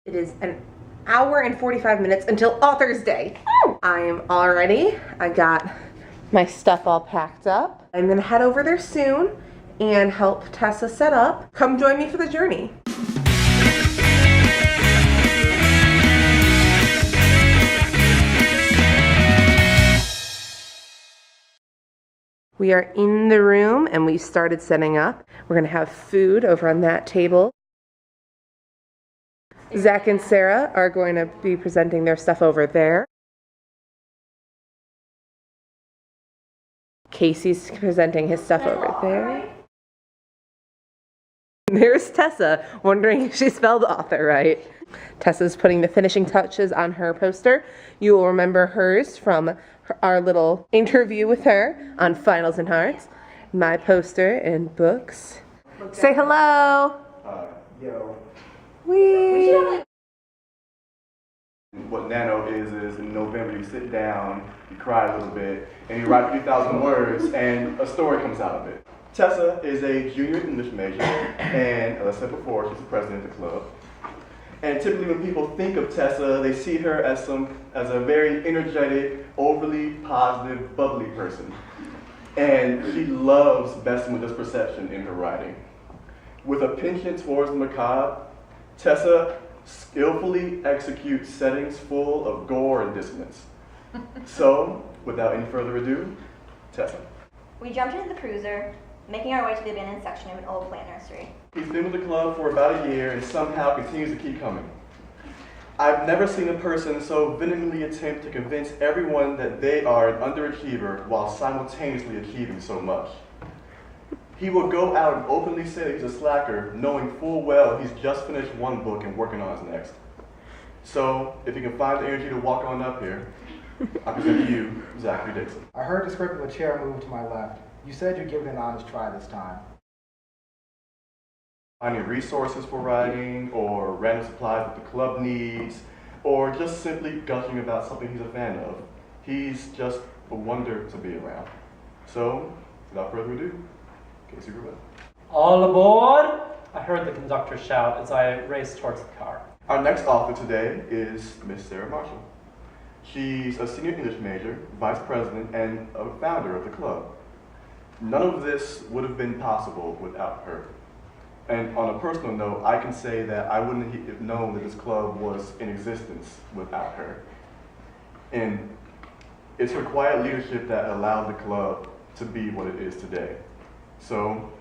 It is an hour and 45 minutes until Author's Day. I am all ready. I got my stuff all packed up. I'm gonna head over there soon and help Tessa set up. Come join me for the journey. We are in the room and we started setting up. We're gonna have food over on that table. Zach and Sarah are going to be presenting their stuff over there. Casey's presenting his stuff over there. There's Tessa, wondering if she spelled author right. Tessa's putting the finishing touches on her poster. You will remember hers from our little interview with her on Finals and Hearts. My poster and books. Say hello. Yo. Wee. What Nano is in November you sit down, you cry a little bit, and you write 3,000 words, and a story comes out of it. Tessa is a junior English major, and as I said before, she's the president of the club. And typically when people think of Tessa, they see her as a very energetic, overly positive, bubbly person. And she loves messing with this perception in her writing. With a penchant towards the macabre, Tessa skillfully executes settings full of gore and dissonance. So, without any further ado, Tessa. We jumped into the cruiser, making our way to the abandoned section of an old plant nursery. He's been with the club for about a year and somehow continues to keep coming. I've never seen a person so vehemently attempt to convince everyone that they are an underachiever while simultaneously achieving so much. He will go out and openly say that he's a slacker, knowing full well he's just finished one book and working on his next. So, if you can find the energy to walk on up here, I present you, Zachary Dixon. I heard the script of a chair move to my left. You said you'd give it an honest try this time. Finding resources for writing, or random supplies that the club needs, or just simply gushing about something he's a fan of. He's just a wonder to be around. So, without further ado, Casey Rubin. All aboard! I heard the conductor shout as I raced towards the car. Our next author today is Miss Sarah Marshall. She's a senior English major, vice president, and a founder of the club. None of this would have been possible without her. And on a personal note, I can say that I wouldn't have known that this club was in existence without her. And it's her quiet leadership that allowed the club to be what it is today. So,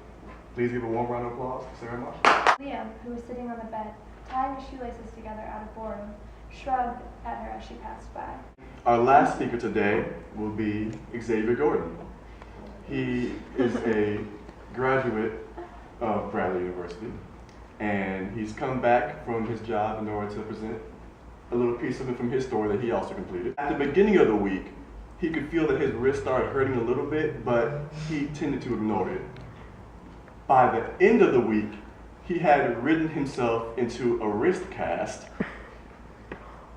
please give a warm round of applause for Sarah Marshall. Liam, who was sitting on the bed, tying her shoelaces together out of boredom, shrugged at her as she passed by. Our last speaker today will be Xavier Gordon. He is a graduate of Bradley University, and he's come back from his job in order to present a little piece of it from his story that he also completed. At the beginning of the week, he could feel that his wrist started hurting a little bit, but he tended to ignore it. By the end of the week, he had written himself into a wrist cast,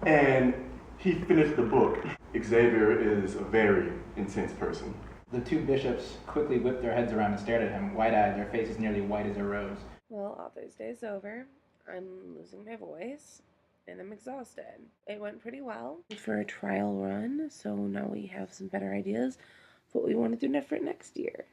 and he finished the book. Xavier is a very intense person. The two bishops quickly whipped their heads around and stared at him, wide-eyed, their faces nearly white as a rose. Well, Author's Day is over. I'm losing my voice and I'm exhausted. It went pretty well for a trial run, so now we have some better ideas of what we want to do different next year.